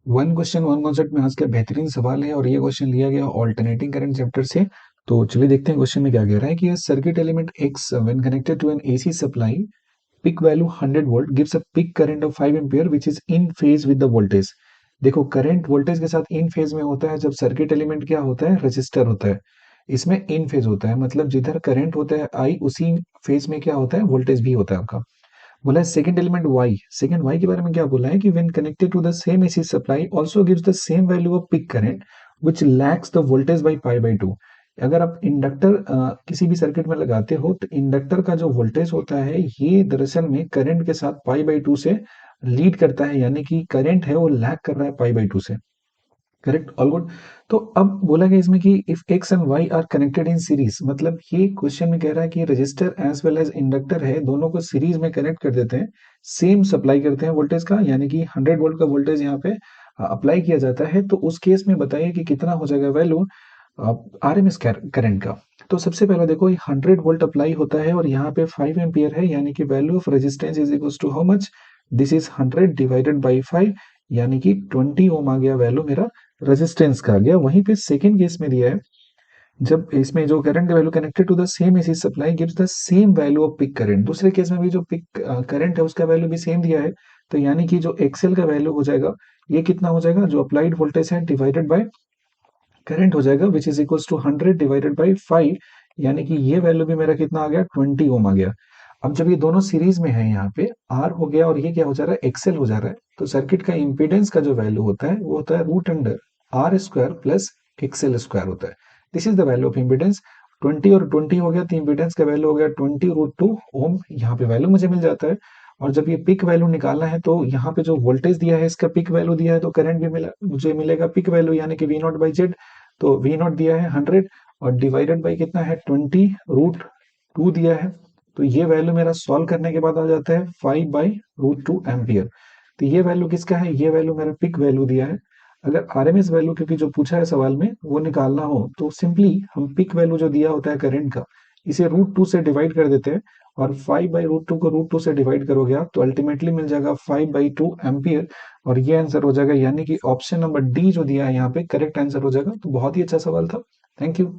One question one concept में आज का बेहतरीन सवाल है और ये क्वेश्चन लिया गया ऑल्टरनेटिंग करंट चैप्टर से। तो चलिए देखते हैं क्वेश्चन में क्या कह रहा है कि circuit element X when connected to an AC supply peak value 100 volt gives a peak current of 5 ampere which is in phase with the voltage. देखो करंट वोल्टेज के साथ इन फेज में होता है जब सर्किट एलिमेंट क्या होता है, रेजिस्टर होता है। इसमें इन फेज होता है मतलब जिधर करंट होता है आई उसी फेज में क्या होता है, वोल्टेज भी होता है आपका। बोला है second element Y, second Y के बारे में क्या बोला है कि when connected to the same AC supply also gives the same value of peak current which lags the voltage by pi by 2। अगर आप इंडक्टर किसी भी सर्किट में लगाते हो तो इंडक्टर का जो वोल्टेज होता है ये दरअसल में करंट के साथ पाई बाय 2 से लीड करता है, यानी कि करंट है वो लैग कर रहा है पाई बाय 2 से। Correct, all good. तो अब बोला गया इसमें कि if X and Y are connected in series, मतलब ये क्वेश्चन में कह रहा है कि resistor as well as inductor है दोनों को सीरीज में कनेक्ट कर देते हैं, सेम सप्लाई करते हैं वोल्टेज का, यानी कि 100 वोल्ट का वोल्टेज यहाँ पे अप्लाई किया जाता है। तो उस केस में बताइए कि कितना हो जाएगा वैल्यू आरएमएस करंट का। तो सबसे पहले देखो ये 100 वोल्ट अप्लाई होता है और यहाँ पे 5 एम्पियर है, यानी कि value of resistance is equal to how much, this is 100 divided by 5, यानी कि 20 ओम आ गया वैल्यू मेरा रेजिस्टेंस का आ गया। वहीं पे सेकंड केस में दिया है जब इसमें जो current value connected to the same AC supply gives the same value of peak current. दूसरे केस में भी जो पिक करंट है उसका वैल्यू भी सेम दिया है, तो यानी कि जो एक्सएल का वैल्यू हो जाएगा ये कितना हो जाएगा, जो अप्लाइड वोल्टेज है डिवाइडेड बाय करंट हो जाएगा which is equal to 100 divided by 5, यानी कि ये वैल्यू भी मेरा कितना आ गया, 20 ओम आ गया। अब जब ये दोनों सीरीज में है यहाँ पे आर हो गया और ये क्या हो जा रहा है, एक्सएल हो जा रहा है, तो सर्किट का इंपीडेंस का जो वैल्यू होता है वो होता है root under R square plus X L square होता है। This is the value of impedance. 20 और 20 हो गया तो इंपीडेंस का वैल्यू हो गया 20 √2 ओम, यहाँ पे वैल्यू मुझे मिल जाता है। और जब ये पिक वैल्यू निकालना है तो यहाँ पे जो वोल्टेज दिया है इसका पिक वैल्यू दिया है, तो करंट भी मिला मुझे मिलेगा पिक वैल्यू यानी कि वी नॉट बाई जेड। तो वी नॉट दिया है 100 और डिवाइडेड बाई कितना है 20 √2 दिया है। तो ये वैल्यू मेरा सॉल्व करने के बाद आ जाता है 5/√2 एम्पियर। तो ये वैल्यू किसका है, ये वैल्यू मेरा पिक वैल्यू दिया है। अगर आरएमएस वैल्यू क्योंकि जो पूछा है सवाल में वो निकालना हो तो सिंपली हम पिक वैल्यू जो दिया होता है करंट का इसे √2 से डिवाइड कर देते हैं और 5/√2 को √2 से डिवाइड करोगे आप तो अल्टीमेटली मिल जाएगा 5/2 एम्पियर। और ये आंसर हो जाएगा, यानी कि ऑप्शन नंबर डी जो दिया है यहाँ पे करेक्ट आंसर हो जाएगा। तो बहुत ही अच्छा सवाल था। Thank you.